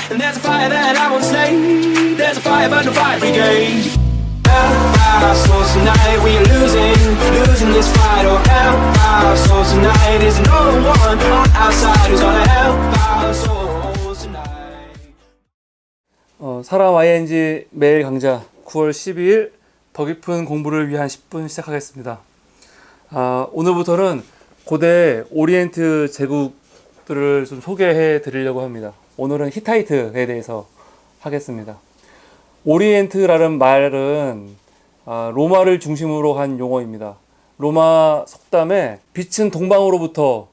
And there's a fire that I won't slay. There's a fire but no fire brigade. Help our souls tonight, we are losing this fight. Oh, help our souls tonight. There's no one on our side who's gonna help our souls tonight. 사람 ING 매일 강좌 9월 12일 더 깊은 공부를 위한 10분 시작하겠습니다. 오늘부터는 고대 오리엔트 제국들을 좀 소개해 드리려고 합니다. 오늘은 히타이트에 대해서 하겠습니다. 오리엔트라는 말은 로마를 중심으로 한 용어입니다. 로마 속담에 빛은 동방으로부터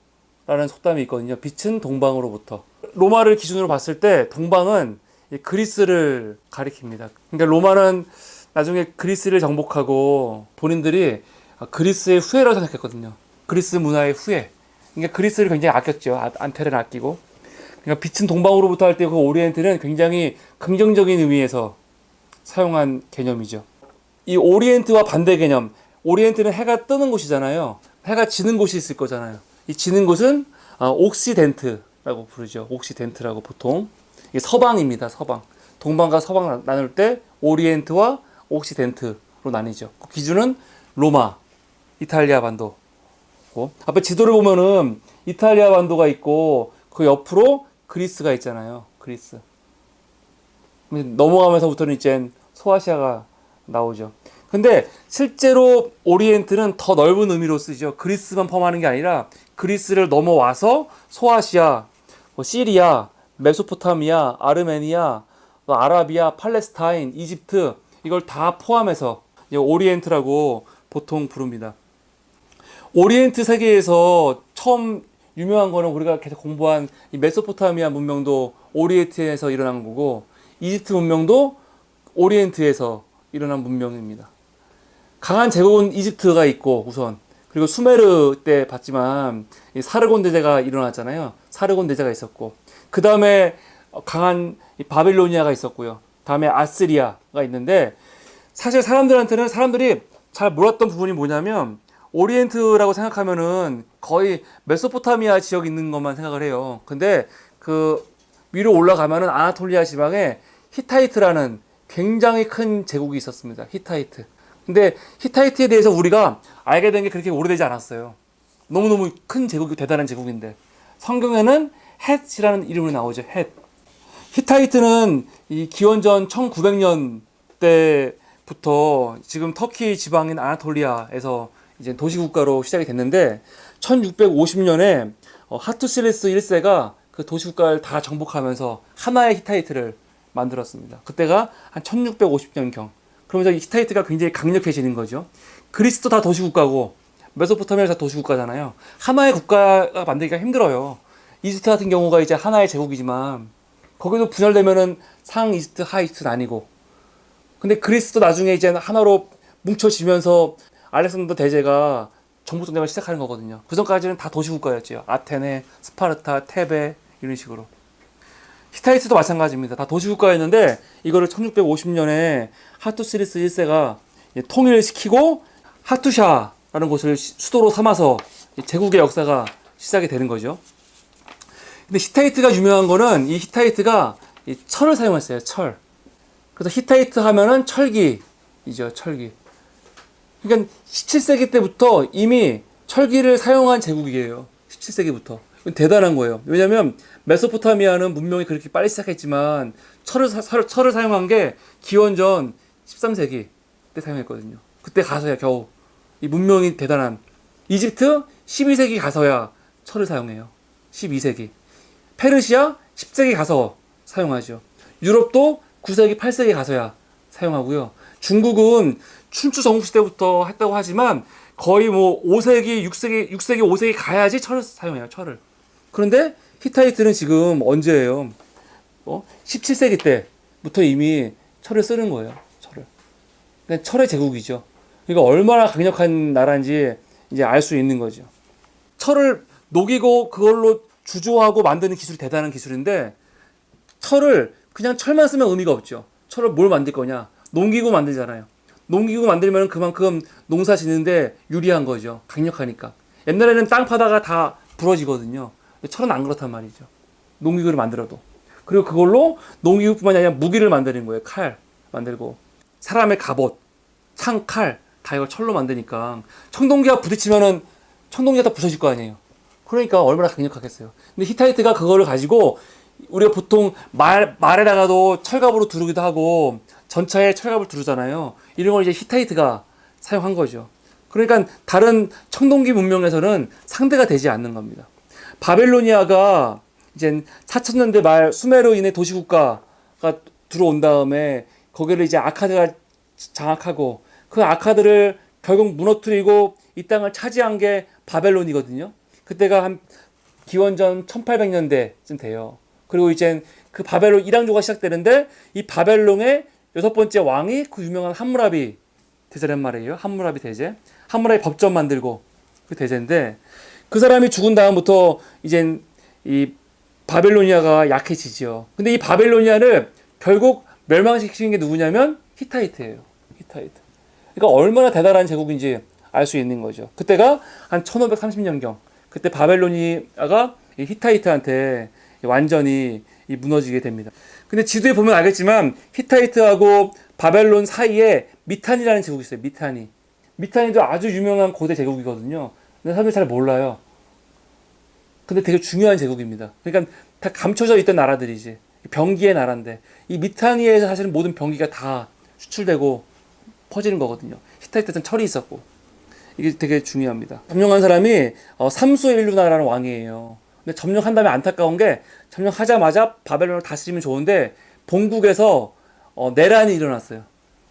라는 속담이 있거든요. 빛은 동방으로부터. 로마를 기준으로 봤을 때 동방은 그리스를 가리킵니다. 그러니까 로마는 나중에 그리스를 정복하고 본인들이 그리스의 후예라고 생각했거든요. 그리스 문화의 후예. 그러니까 그리스를 굉장히 아꼈죠. 안테를 아끼고. 그러니까 빛은 동방으로부터 할 때 그 오리엔트는 굉장히 긍정적인 의미에서 사용한 개념이죠. 이 오리엔트와 반대 개념. 오리엔트는 해가 뜨는 곳이잖아요. 해가 지는 곳이 있을 거잖아요. 이 지는 곳은 옥시덴트라고 부르죠. 옥시덴트라고 보통. 이게 서방입니다. 서방. 동방과 서방 나눌 때 오리엔트와 옥시덴트로 나뉘죠. 그 기준은 로마, 이탈리아 반도. 앞에 지도를 보면은 이탈리아 반도가 있고 그 옆으로 그리스가 있잖아요. 그리스. 넘어가면서부터는 이제 소아시아가 나오죠. 근데 실제로 오리엔트는 더 넓은 의미로 쓰죠. 그리스만 포함하는 게 아니라 그리스를 넘어와서 소아시아, 시리아, 메소포타미아, 아르메니아, 아라비아, 팔레스타인, 이집트 이걸 다 포함해서 오리엔트라고 보통 부릅니다. 오리엔트 세계에서 처음 유명한 거는 우리가 계속 공부한 이 메소포타미아 문명도 오리엔트에서 일어난 거고 이집트 문명도 오리엔트에서 일어난 문명입니다. 강한 제국은 이집트가 있고 우선 그리고 수메르 때 봤지만 이 사르곤 대제가 일어났잖아요. 사르곤 대제가 있었고 그 다음에 강한 바빌로니아가 있었고요. 다음에 아스리아가 있는데 사실 사람들이 잘 몰랐던 부분이 뭐냐면 오리엔트라고 생각하면은 거의 메소포타미아 지역 있는 것만 생각을 해요. 근데 그 위로 올라가면은 아나톨리아 지방에 히타이트라는 굉장히 큰 제국이 있었습니다. 히타이트. 근데 히타이트에 대해서 우리가 알게 된 게 그렇게 오래되지 않았어요. 너무너무 큰 제국이 대단한 제국인데 성경에는 헷이라는 이름으로 나오죠. 헷. 히타이트는 이 기원전 1900년 때부터 지금 터키 지방인 아나톨리아에서 이제 도시국가로 시작이 됐는데 1650년에 하투실레스 1세가 그 도시국가를 다 정복하면서 하나의 히타이트를 만들었습니다. 그때가 한 1650년경. 그러면서 이 히타이트가 굉장히 강력해지는 거죠. 그리스도 다 도시국가고 메소포타미아도 다 도시국가잖아요. 하나의 국가가 만들기가 힘들어요. 이집트 같은 경우가 이제 하나의 제국이지만 거기도 분열되면은 상 이집트, 하 이집트 나뉘고. 근데 그리스도 나중에 이제 하나로 뭉쳐지면서 알렉산더 대제가 정복 전쟁을 시작하는 거거든요. 그 전까지는 다 도시국가였죠. 아테네, 스파르타, 테베 이런 식으로. 히타이트도 마찬가지입니다. 다 도시국가였는데 이거를 1650년에 하투실레스 1세가 통일시키고 하투샤라는 곳을 수도로 삼아서 제국의 역사가 시작이 되는 거죠. 근데 히타이트가 유명한 거는 이 히타이트가 이 철을 사용했어요. 철. 그래서 히타이트 하면은 철기이죠. 철기. 그러니까 17세기 때부터 이미 철기를 사용한 제국이에요. 17세기부터. 대단한 거예요. 왜냐면 메소포타미아는 문명이 그렇게 빨리 시작했지만 철을 사용한 게 기원전 13세기 때 사용했거든요. 그때 가서야 겨우 이 문명이 대단한. 이집트 12세기 가서야 철을 사용해요. 12세기. 페르시아 10세기 가서 사용하죠. 유럽도 9세기, 8세기 가서야 사용하고요. 중국은 춘추 전국시 때부터 했다고 하지만 거의 뭐 5세기, 6세기, 5세기 가야지 철을 사용해요. 철을. 그런데 히타이트는 지금 언제예요? 17세기 때부터 이미 철을 쓰는 거예요. 철을. 그러니까 철의 제국이죠. 그러니까 얼마나 강력한 나라인지 이제 알 수 있는 거죠. 철을 녹이고 그걸로 주조하고 만드는 기술이 대단한 기술인데 철을 그냥 철만 쓰면 의미가 없죠. 철을 뭘 만들 거냐? 농기구 만들잖아요. 농기구 만들면 그만큼 농사 짓는데 유리한 거죠. 강력하니까. 옛날에는 땅 파다가 다 부러지거든요. 철은 안 그렇단 말이죠. 농기구를 만들어도. 그리고 그걸로 농기구뿐만이 아니라 무기를 만드는 거예요. 칼 만들고 사람의 갑옷, 창, 칼 다 이걸 철로 만드니까 청동기와 부딪히면은 청동기가 다 부서질 거 아니에요. 그러니까 얼마나 강력하겠어요. 근데 히타이트가 그거를 가지고 우리가 보통 말에다가도 철갑으로 두르기도 하고 전차에 철갑을 두르잖아요. 이런 걸 이제 히타이트가 사용한 거죠. 그러니까 다른 청동기 문명에서는 상대가 되지 않는 겁니다. 바벨로니아가 이제 4000년대 말 수메르인의 도시국가가 들어온 다음에 거기를 이제 아카드가 장악하고 그 아카드를 결국 무너뜨리고 이 땅을 차지한 게 바벨론이거든요. 그때가 한 기원전 1800년대쯤 돼요. 그리고 이제 그 바벨론 일왕조가 시작되는데 이 바벨론의 6번째 왕이 그 유명한 함무라비 대제란 말이에요. 함무라비 대제. 함무라비 법전 만들고 그 대제인데 그 사람이 죽은 다음부터 이제 이 바벨로니아가 약해지죠. 근데 이 바벨로니아를 결국 멸망시킨 게 누구냐면 히타이트예요. 히타이트. 그러니까 얼마나 대단한 제국인지 알 수 있는 거죠. 그때가 한 1530년경. 그때 바벨로니아가 이 히타이트한테 완전히 무너지게 됩니다. 근데 지도에 보면 알겠지만 히타이트하고 바벨론 사이에 미탄이라는 제국이 있어요. 미탄이. 미탄이도 아주 유명한 고대 제국이거든요. 근데 사람들이 잘 몰라요. 근데 되게 중요한 제국입니다. 그러니까 다 감춰져 있던 나라들이지. 병기의 나라인데 이 미타니에서 사실은 모든 병기가 다 수출되고 퍼지는 거거든요. 히타이트는 철이 있었고 이게 되게 중요합니다. 점령한 사람이 삼수일루나라는 왕이에요. 근데 점령한 다음에 안타까운 게 점령하자마자 바벨론을 다스리면 좋은데 본국에서 내란이 일어났어요.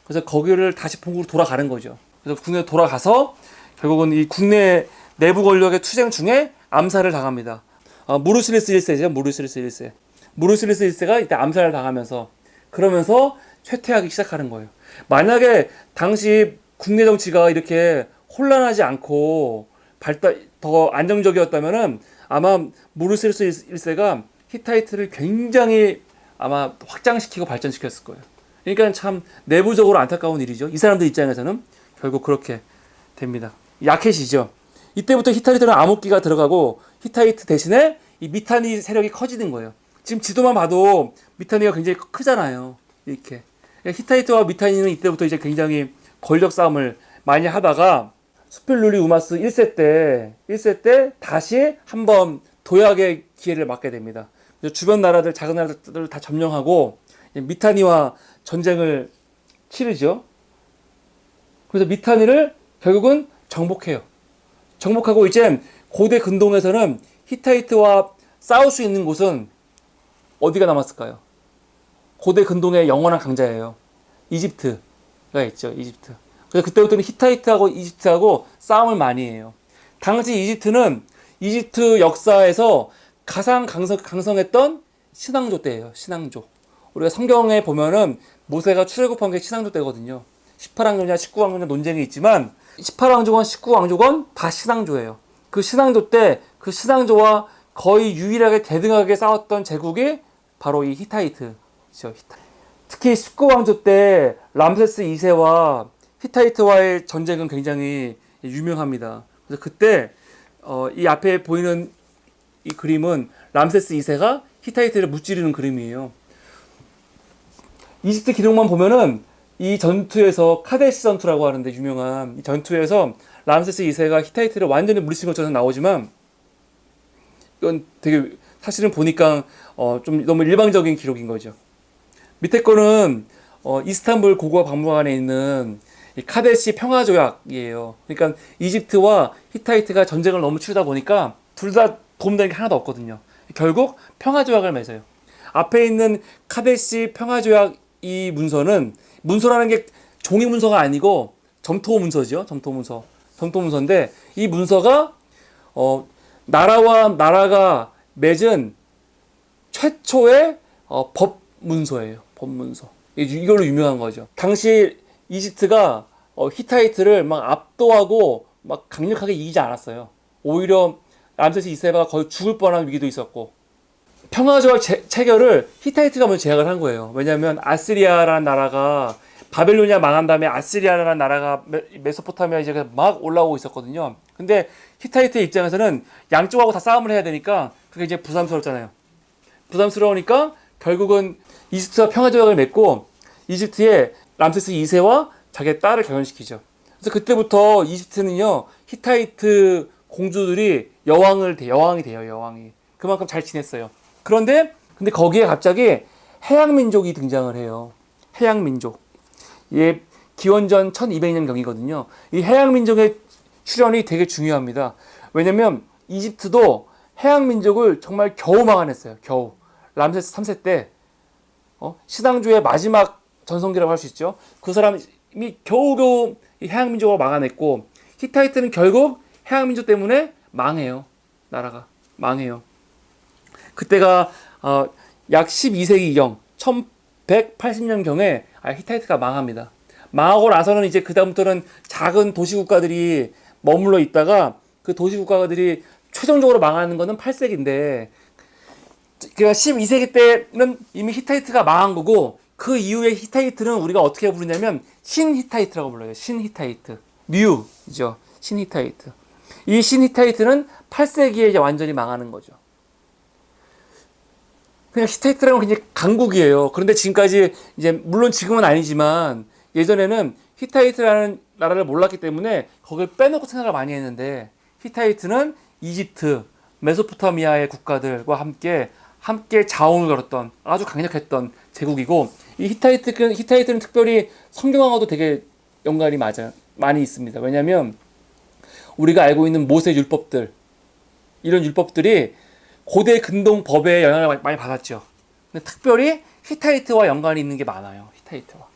그래서 거기를 다시 본국으로 돌아가는 거죠. 그래서 국내에 돌아가서 결국은 이 국내 내부 권력의 투쟁 중에 암살을 당합니다. 무르실리스 1세죠. 무르실리스 1세. 무르실리스 1세가 이때 암살을 당하면서 그러면서 쇠퇴하기 시작하는 거예요. 만약에 당시 국내 정치가 이렇게 혼란하지 않고 더 안정적이었다면은 아마 무르실리스 1세가 히타이트를 굉장히 아마 확장시키고 발전시켰을 거예요. 그러니까 참 내부적으로 안타까운 일이죠. 이 사람들 입장에서는 결국 그렇게 됩니다. 약해지죠. 이때부터 히타이트는 암흑기가 들어가고 히타이트 대신에 이 미타니 세력이 커지는 거예요. 지금 지도만 봐도 미타니가 굉장히 크잖아요. 이렇게. 히타이트와 미타니는 이때부터 이제 굉장히 권력 싸움을 많이 하다가 수필루리 우마스 1세 때 다시 한번 도약의 기회를 맞게 됩니다. 주변 나라들, 작은 나라들을 다 점령하고 미타니와 전쟁을 치르죠. 그래서 미타니를 결국은 정복해요. 정복하고 이제 고대 근동에서는 히타이트와 싸울 수 있는 곳은 어디가 남았을까요? 고대 근동의 영원한 강자예요. 이집트가 있죠. 이집트. 그래서 그때부터는 히타이트하고 이집트하고 싸움을 많이 해요. 당시 이집트는 이집트 역사에서 가장 강성했던 신앙조 때예요. 신앙조. 우리가 성경에 보면은 모세가 출애굽한 게 신앙조 때거든요. 18왕조냐 19왕조냐 논쟁이 있지만 18왕조건 19왕조건 다 신앙조예요. 그 신앙조 때 그 신앙조와 거의 유일하게 대등하게 싸웠던 제국이 바로 이 히타이트죠. 특히 19왕조 때 람세스 2세와 히타이트와의 전쟁은 굉장히 유명합니다. 그래서 그때 이 앞에 보이는 이 그림은 람세스 2세가 히타이트를 무찌르는 그림이에요. 이집트 기록만 보면은 이 전투에서 카데시 전투라고 하는데 유명한 이 전투에서 람세스 2세가 히타이트를 완전히 물리친 것처럼 나오지만 이건 되게 사실은 보니까 좀 너무 일방적인 기록인 거죠. 밑에 거는 이스탄불 고고화 박물관에 있는 이 카데시 평화조약이에요. 그러니까 이집트와 히타이트가 전쟁을 너무 치르다 보니까 둘 다 도움되는 게 하나도 없거든요. 결국 평화조약을 맺어요. 앞에 있는 카데시 평화조약 이 문서라는 게 종이 문서가 아니고 점토 문서죠. 점토 문서. 점토 문서인데 이 문서가 나라와 나라가 맺은 최초의 법 문서예요. 법 문서. 이걸로 유명한 거죠. 당시 이집트가 히타이트를 막 압도하고 막 강력하게 이기지 않았어요. 오히려 람세스 2세가 거의 죽을 뻔한 위기도 있었고 평화조약 체결을 히타이트가 먼저 제약을 한 거예요. 왜냐하면 아시리아라는 나라가 바벨로니아 망한 다음에 아시리아라는 나라가 메소포타미아 이제 막 올라오고 있었거든요. 근데 히타이트 입장에서는 양쪽하고 다 싸움을 해야 되니까 그게 이제 부담스럽잖아요. 부담스러우니까 결국은 이집트와 평화조약을 맺고 이집트의 람세스 2세와 자기의 딸을 결혼시키죠. 그래서 그때부터 이집트는요 히타이트 공주들이 여왕이 돼요. 여왕이 그만큼 잘 지냈어요. 그런데 근데 거기에 갑자기 해양 민족이 등장을 해요. 해양 민족. 예, 기원전 1200년 경이거든요. 이 해양 민족의 출현이 되게 중요합니다. 왜냐면 이집트도 해양 민족을 정말 겨우 막아냈어요. 겨우. 람세스 3세 때 신앙주의 마지막 전성기라고 할 수 있죠. 그 사람이 겨우겨우 이 해양 민족을 막아냈고 히타이트는 결국 해양 민족 때문에 망해요. 나라가 망해요. 그때가 약 12세기경 1180년경에 히타이트가 망합니다. 망하고 나서는 이제 그 다음부터는 작은 도시국가들이 머물러 있다가 그 도시국가들이 최종적으로 망하는 거는 8세기인데 그러니까 12세기 때는 이미 히타이트가 망한 거고 그 이후에 히타이트는 우리가 어떻게 부르냐면 신히타이트라고 불러요. 신히타이트. 뮤죠. 신히타이트. 이 신히타이트는 8세기에 이제 완전히 망하는 거죠. 그냥 히타이트라는 건 굉장히 강국이에요. 그런데 지금까지 이제 물론 지금은 아니지만 예전에는 히타이트라는 나라를 몰랐기 때문에 거기를 빼놓고 생각을 많이 했는데 히타이트는 이집트, 메소포타미아의 국가들과 함께 자원을 걸었던 아주 강력했던 제국이고 이 히타이트는 특별히 성경하고도 되게 연관이 많이 있습니다. 왜냐하면 우리가 알고 있는 모세 율법들 이런 율법들이 고대 근동 법의 영향을 많이 받았죠. 근데 특별히 히타이트와 연관이 있는 게 많아요. 히타이트와.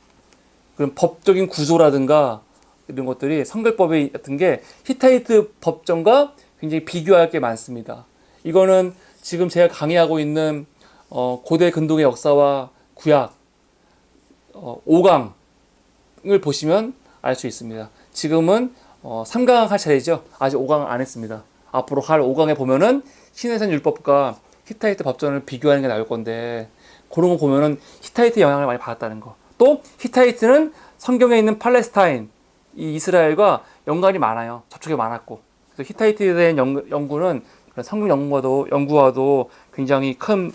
그럼 법적인 구조라든가 이런 것들이 성결법의 같은 게 히타이트 법정과 굉장히 비교할 게 많습니다. 이거는 지금 제가 강의하고 있는 고대 근동의 역사와 구약 5강을 보시면 알 수 있습니다. 지금은 3강 할 차례죠. 아직 5강 안 했습니다. 앞으로 할 5강에 보면은 신해산 율법과 히타이트 법전을 비교하는 게 나올 건데 그런 거 보면은 히타이트 영향을 많이 받았다는 거. 또 히타이트는 성경에 있는 팔레스타인, 이 이스라엘과 연관이 많아요. 접촉이 많았고. 그래서 히타이트에 대한 연구는 성경 연구와도 굉장히 큰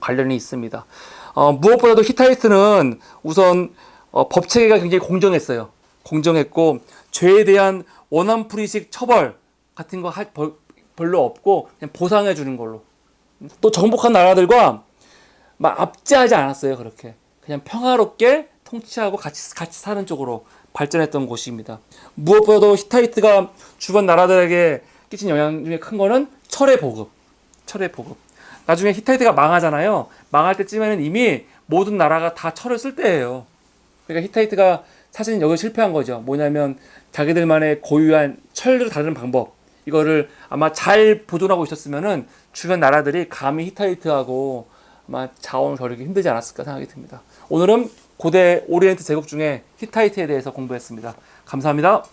관련이 있습니다. 무엇보다도 히타이트는 우선 법 체계가 굉장히 공정했어요. 공정했고 죄에 대한 원한풀이식 처벌 같은 거 별로 없고 그냥 보상해 주는 걸로. 또 정복한 나라들과 막 압제하지 않았어요. 그렇게 그냥 평화롭게 통치하고 같이 사는 쪽으로 발전했던 곳입니다. 무엇보다도 히타이트가 주변 나라들에게 끼친 영향 중에 큰 거는 철의 보급. 나중에 히타이트가 망하잖아요. 망할 때쯤에는 이미 모든 나라가 다 철을 쓸 때예요. 그러니까 히타이트가 사실은 여기 실패한 거죠. 뭐냐면 자기들만의 고유한 철을 다루는 방법. 이거를 아마 잘 보존하고 있었으면은 주변 나라들이 감히 히타이트하고 아마 자원을 겨루기 힘들지 않았을까 생각이 듭니다. 오늘은 고대 오리엔트 제국 중에 히타이트에 대해서 공부했습니다. 감사합니다.